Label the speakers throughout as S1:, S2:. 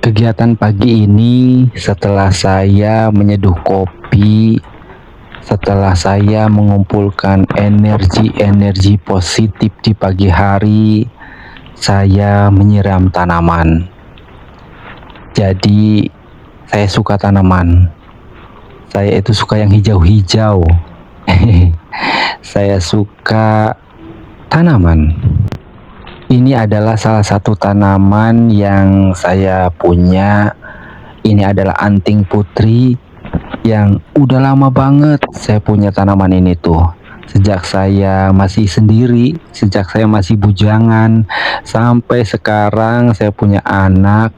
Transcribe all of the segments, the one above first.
S1: Kegiatan pagi ini setelah saya menyeduh kopi, setelah saya mengumpulkan energi-energi positif di pagi hari, saya menyiram tanaman. Jadi saya suka tanaman. Saya itu suka yang hijau-hijau. Saya suka tanaman. Ini adalah salah satu tanaman yang saya punya. Ini adalah anting putri yang udah lama banget saya punya tanaman ini tuh. Sejak saya masih sendiri, sejak saya masih bujangan, sampai sekarang saya punya anak,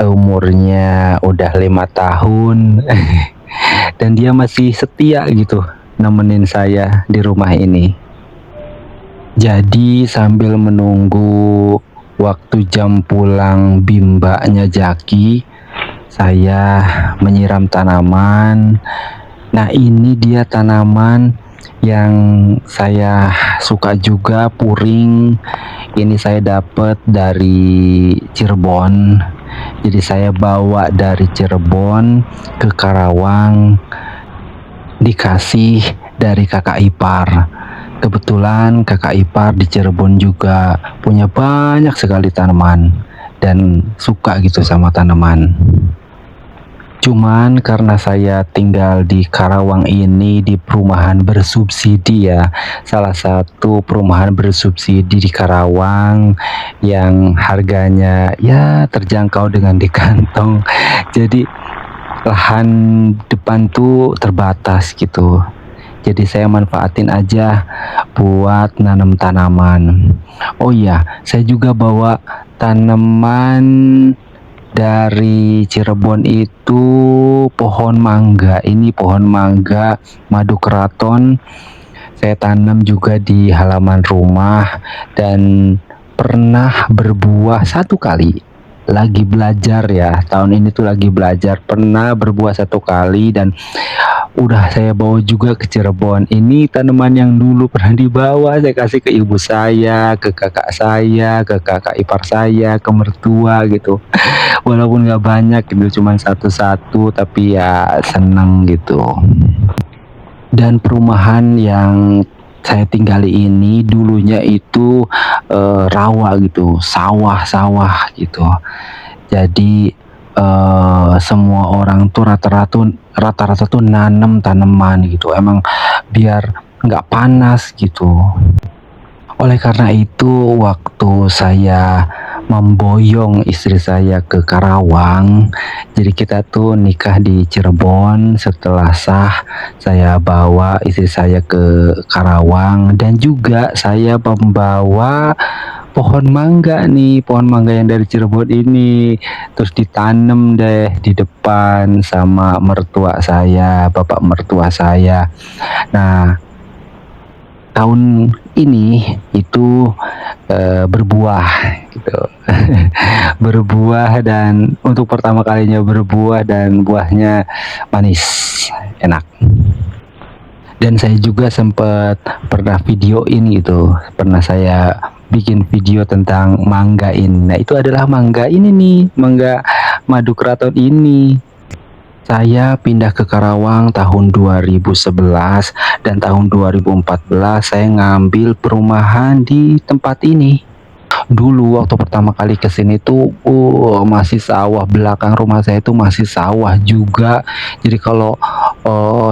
S1: umurnya udah 5 tahun. Dan dia masih setia gitu nemenin saya di rumah ini. Jadi sambil menunggu waktu jam pulang bimbanya Jaki, saya menyiram tanaman. Nah, ini dia tanaman yang saya suka juga, puring. Ini saya dapat dari Cirebon. Jadi saya bawa dari Cirebon ke Karawang, dikasih dari kakak ipar. Kebetulan kakak ipar di Cirebon juga punya banyak sekali tanaman dan suka gitu sama tanaman. Cuman karena saya tinggal di Karawang ini di perumahan bersubsidi ya, salah satu perumahan bersubsidi di Karawang yang harganya ya terjangkau dengan di kantong. Jadi lahan depan tuh terbatas gitu. Jadi saya manfaatin aja buat nanam tanaman. Oh iya, saya juga bawa tanaman dari Cirebon itu, pohon mangga. Ini pohon mangga madu keraton. Saya tanam juga di halaman rumah dan pernah berbuah satu kali. Lagi belajar ya, tahun ini tuh lagi belajar, pernah berbuah satu kali dan udah saya bawa juga ke Cirebon. Ini tanaman yang dulu pernah dibawa, saya kasih ke ibu saya, ke kakak saya, ke kakak ipar saya, ke mertua gitu. Walaupun nggak banyak gitu, cuma satu-satu, tapi ya seneng gitu. Dan perumahan yang saya tinggali ini dulunya itu rawa gitu, sawah-sawah gitu. Jadi semua orang tuh rata-rata tuh nanam tanaman gitu, emang biar nggak panas gitu. Oleh karena itu, waktu saya memboyong istri saya ke Karawang, jadi kita tuh nikah di Cirebon. Setelah sah, saya bawa istri saya ke Karawang dan juga saya membawa pohon mangga nih, pohon mangga yang dari Cirebon ini, terus ditanam deh di depan sama mertua saya, bapak mertua saya. Nah, tahun ini itu berbuah gitu. Berbuah, dan untuk pertama kalinya berbuah dan buahnya manis, enak. Dan saya juga sempat pernah videoin gitu, pernah saya bikin video tentang mangga ini. Nah, itu adalah mangga ini nih, mangga madu keraton ini. Saya pindah ke Karawang tahun 2011 dan tahun 2014 saya ngambil perumahan di tempat ini. Dulu waktu pertama kali ke sini tuh masih sawah, belakang rumah saya itu masih sawah juga. Jadi kalau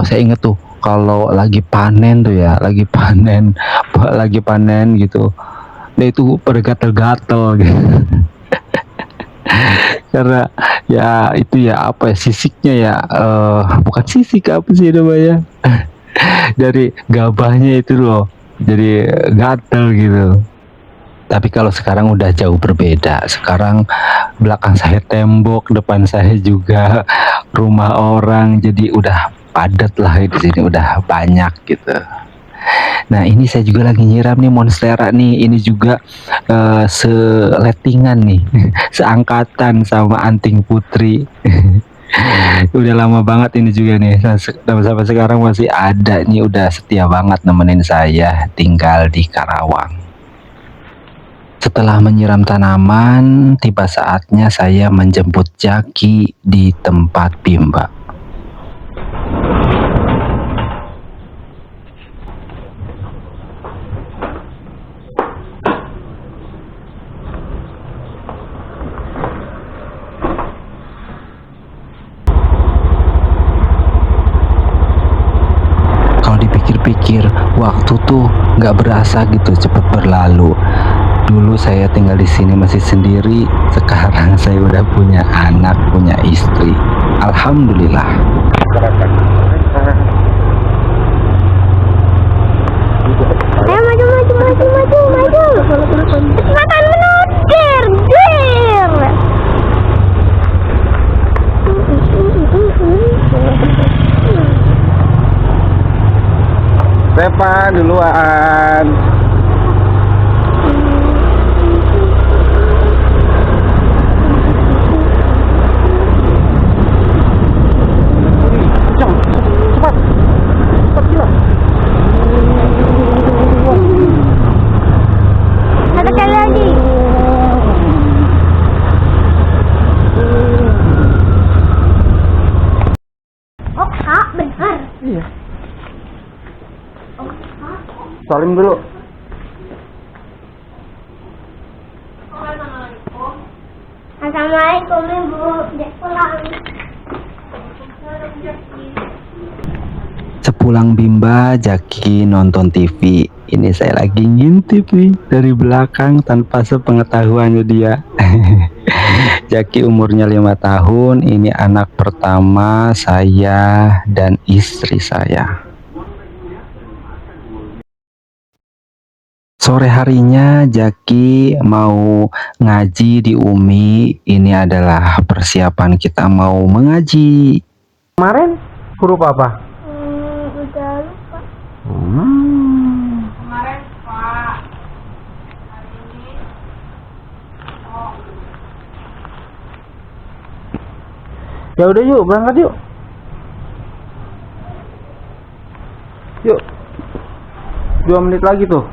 S1: saya inget tuh kalau lagi panen tuh ya, lagi panen lagi panen gitu. Nah, itu bergatal-gatal gitu. Karena ya itu ya apa ya, sisiknya ya, bukan sisik, apa sih namanya, dari gabahnya itu loh, jadi gatel gitu. Tapi kalau sekarang udah jauh berbeda. Sekarang belakang saya tembok, depan saya juga rumah orang, jadi udah padat lah di sini, udah banyak gitu. Nah ini saya juga lagi nyiram nih monstera nih, ini juga seletingan nih, seangkatan sama anting putri. Udah lama banget ini juga nih, dan sampai sekarang masih ada nih, udah setia banget nemenin saya tinggal di Karawang. Setelah menyiram tanaman, tiba saatnya saya menjemput Jaki di tempat Bimba. Kalau dipikir-pikir, waktu tuh nggak berasa gitu, cepet berlalu. Dulu saya tinggal di sini masih sendiri, sekarang saya udah punya anak, punya istri. Alhamdulillah.
S2: Ayo maju. Kecepatan menukir, dir.
S3: Reva duluan. Cepat gila.
S2: Satu kali lagi. Oh kak, benar.
S3: Iya. Salim dulu.
S2: Assalamualaikum ibu, dia pulang.
S1: Sepulang Bimba, Jaki nonton TV. Ini saya lagi ngintip nih dari belakang tanpa sepengetahuannya dia. Jaki umurnya 5 tahun, ini anak pertama saya dan istri saya. Sore harinya Jaki mau ngaji di UMI. Ini adalah persiapan kita mau mengaji.
S3: Kemarin huruf apa?
S2: Udah lupa.
S4: Kemarin Pak, hari ini
S3: Ya udah yuk, berangkat yuk. Yuk. 2 menit lagi tuh.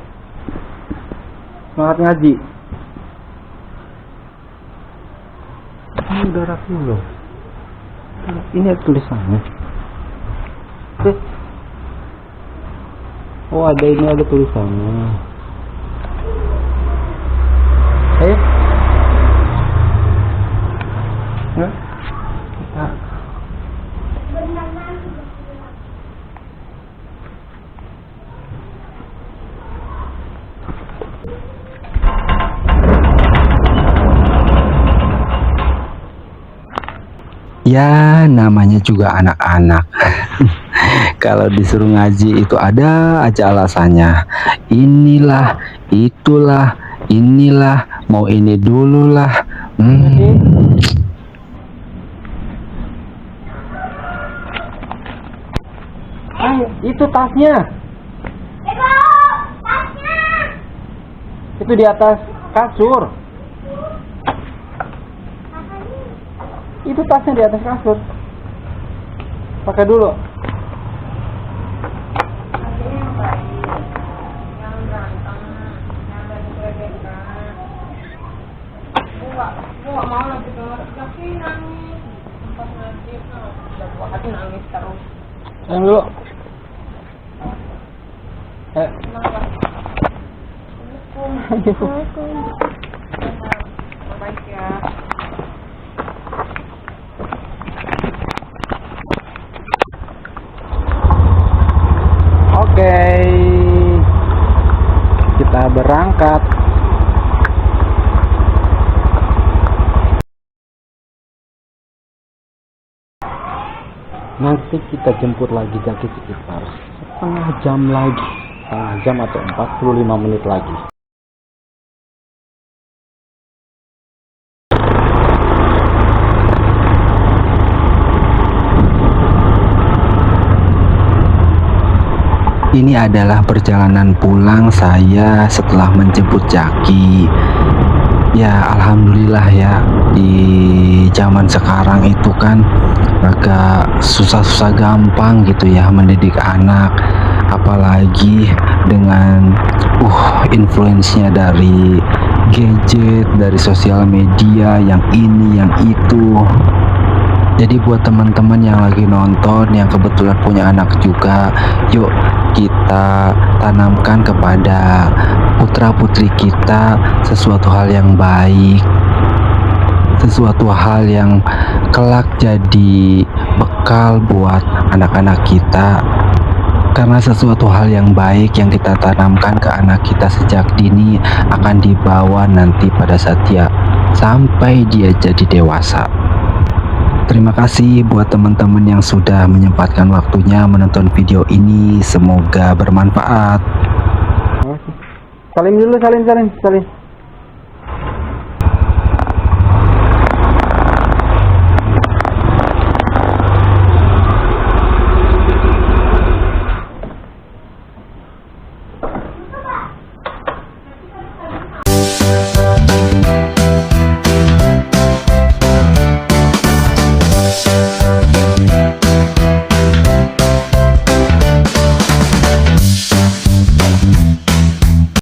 S3: Semangat ngaji. Ini udah rapi loh. Ini ada tulisannya. Oke. Oh ada, ini ada tulisannya. Ayo. Ya. Kita.
S1: Ya namanya juga anak-anak. Kalau disuruh ngaji itu ada aja alasannya. Inilah, itulah, inilah, mau ini dulu lah.
S3: Itu tasnya.
S2: Ibu, tasnya.
S3: Itu di atas kasur. Itu tasnya di atas kasur. Pakai dulu.
S4: Aku nggak mau nanti denger Jaki nangis. Pas ngaji, udah buat hati nangis terus.
S3: Sayang dulu.
S4: Kenapa?
S2: Assalamualaikum.
S4: Baik ya.
S3: Oke. Kita berangkat. Nanti kita jemput lagi Jaki sekitar setengah jam lagi. Setengah jam atau 45 menit lagi.
S1: Ini adalah perjalanan pulang saya setelah menjemput Jaki. Ya alhamdulillah ya, di zaman sekarang itu kan agak susah-susah gampang gitu ya mendidik anak, apalagi dengan influence-nya dari gadget, dari sosial media, yang ini yang itu. Jadi buat teman-teman yang lagi nonton yang kebetulan punya anak juga, yuk kita tanamkan kepada putra-putri kita sesuatu hal yang baik, sesuatu hal yang kelak jadi bekal buat anak-anak kita. Karena sesuatu hal yang baik yang kita tanamkan ke anak kita sejak dini akan dibawa nanti pada saat dia sampai dia jadi dewasa. Terima kasih buat teman-teman yang sudah menyempatkan waktunya menonton video ini. Semoga bermanfaat.
S3: Salim dulu, salim.